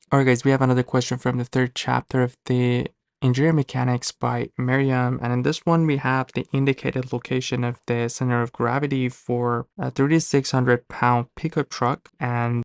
Alright guys, we have another question from the third chapter of the engineering mechanics by Meriam, and in this one we have the indicated location of the center of gravity for a 3,600 pound pickup truck, and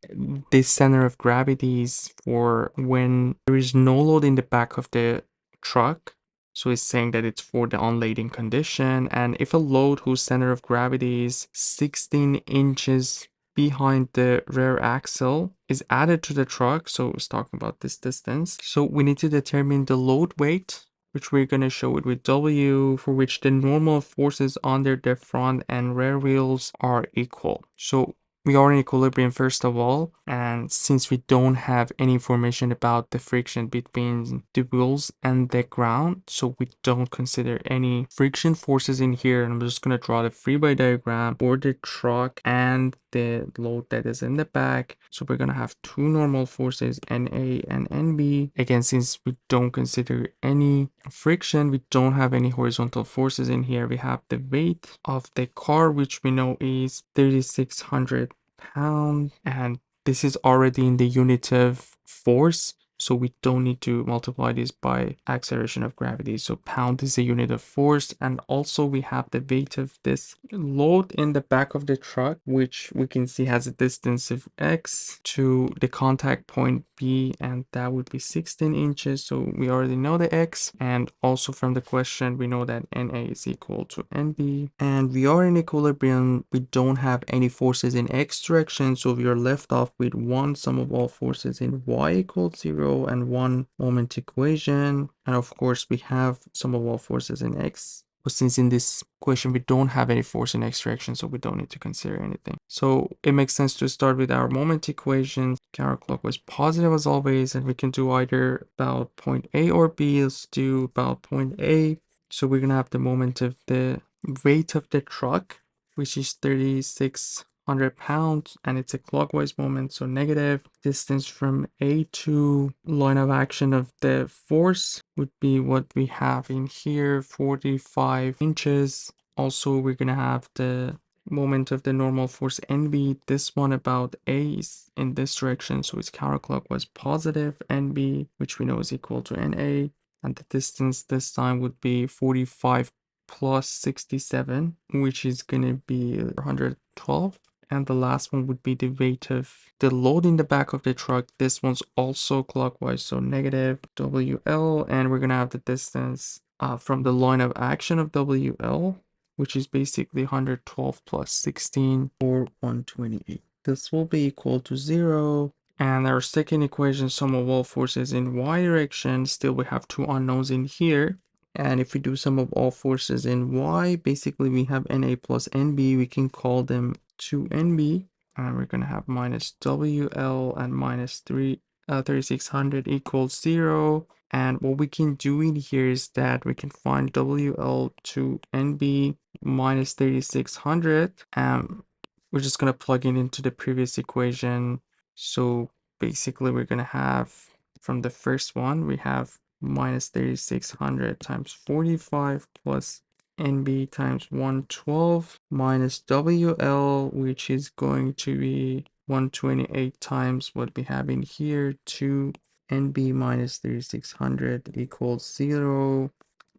the center of gravity is for when there is no load in the back of the truck. So it's saying that it's for the unladen condition, and if a load whose center of gravity is 16 inches behind the rear axle is added to the truck, so it's talking about this distance. So we need to determine the load weight, which we're going to show it with W, for which the normal forces under the front and rear wheels are equal. So we are in equilibrium first of all, and since we don't have any information about the friction between the wheels and the ground, so we don't consider any friction forces in here. And I'm just going to draw the free body diagram for the truck and the load that is in the back. So we're going to have two normal forces, NA and NB. Again, since we don't consider any friction, we don't have any horizontal forces in here. We have the weight of the car, which we know is 3,600 pounds, and this is already in the unit of force, so we don't need to multiply this by acceleration of gravity. So pound is a unit of force, and also we have the weight of this load in the back of the truck, which we can see has a distance of x to the contact point B, and that would be 16 inches. So we already know the x, and also from the question we know that NA is equal to NB, and we are in equilibrium. We don't have any forces in x direction, so we are left off with one sum of all forces in y equals 0 and one moment equation, and of course we have sum of all forces in x. But since in this question we don't have any force in x direction, so we don't need to consider anything. So it makes sense to start with our moment equation, counterclockwise positive as always, and we can do either about point A or B. Let's do about point A. So we're gonna have the moment of the weight of the truck, which is 3,600 pounds, and it's a clockwise moment, so negative. Distance from A to line of action of the force would be what we have in here, 45 inches. Also, we're gonna have the moment of the normal force NB. This one about A is in this direction, so it's counterclockwise positive NB, which we know is equal to NA. And the distance this time would be 45 plus 67, which is gonna be 112. And the last one would be the weight of the load in the back of the truck. This one's also clockwise, so negative WL, and we're gonna have the distance from the line of action of WL, which is basically 112 plus 16 or 128. This will be equal to 0. And our second equation, sum of all forces in y direction, still we have two unknowns in here. And if we do sum of all forces in y, basically we have NA plus NB. We can call them 2NB. And we're going to have minus WL and minus 3,600 equals 0. And what we can do in here is that we can find WL to NB minus 3,600. We're just going to plug it into the previous equation. So basically we're going to have, from the first one, we have minus 3,600 times 45 plus NB times 112 minus WL, which is going to be 128 times what we have in here, 2 NB minus 3,600 equals 0.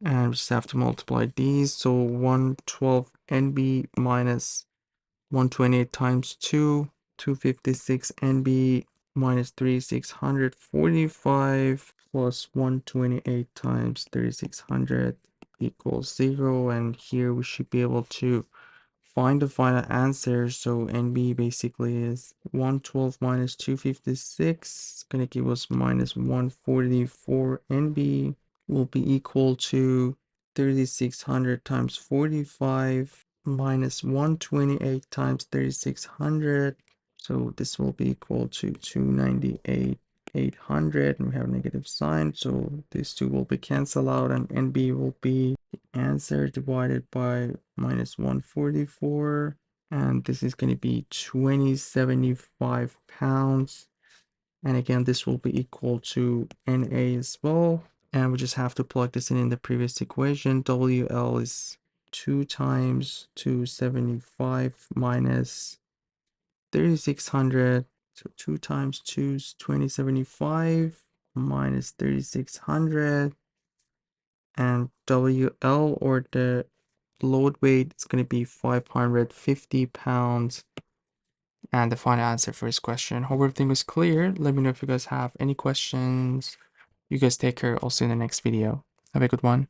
And we just have to multiply these. So 112 NB minus 128 times 2, 256 NB minus 3,645 plus 128 times 3,600 equals 0. And here we should be able to find the final answer. So NB basically is 112 minus 256. It's going to give us minus 144. NB will be equal to 3,600 times 45 minus 128 times 3,600. So this will be equal to 298. 800, and we have a negative sign, so these two will be cancelled out, and NB will be the answer divided by minus 144, and this is going to be 2075 pounds. And again, this will be equal to NA as well, and we just have to plug this in the previous equation. WL is 2 times 275 minus 3,600. So 2 times 2 is 2075 minus 3600. And WL, or the load weight, is going to be 550 pounds. And the final answer for this question. Hope everything was clear. Let me know if you guys have any questions. You guys take care. I'll see you in the next video. Have a good one.